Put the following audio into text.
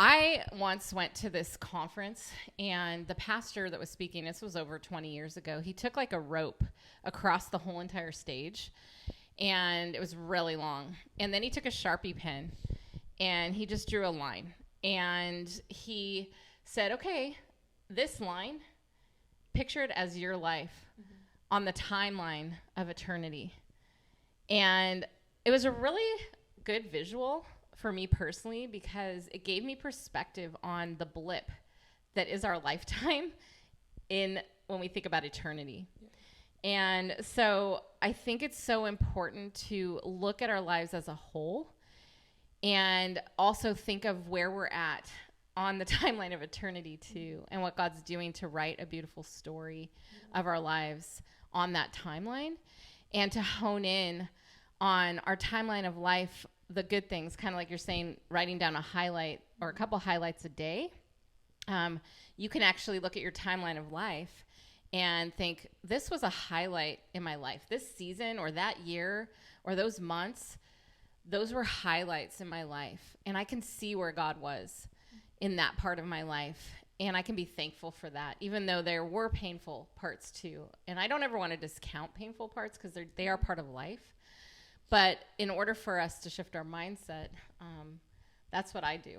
I once went to this conference, and the pastor that was speaking, this was over 20 years ago, he took like a rope across the whole entire stage, and it was really long. And then he took a Sharpie pen, and he just drew a line. And he said, okay, this line, picture it as your life on the timeline of eternity. And it was a really good visual for me personally, because it gave me perspective on the blip that is our lifetime in when we think about eternity. Yeah. And so I think it's so important to look at our lives as a whole and also think of where we're at on the timeline of eternity too, and what God's doing to write a beautiful story of our lives on that timeline, and to hone in on our timeline of life, the good things, kind of like you're saying, writing down a highlight or a couple highlights a day. You can actually look at your timeline of life and think, this was a highlight in my life. This season or that year or those months, those were highlights in my life. And I can see where God was in that part of my life. And I can be thankful for that, even though there were painful parts too. And I don't ever want to discount painful parts, because they are part of life. But in order for us to shift our mindset, that's what I do.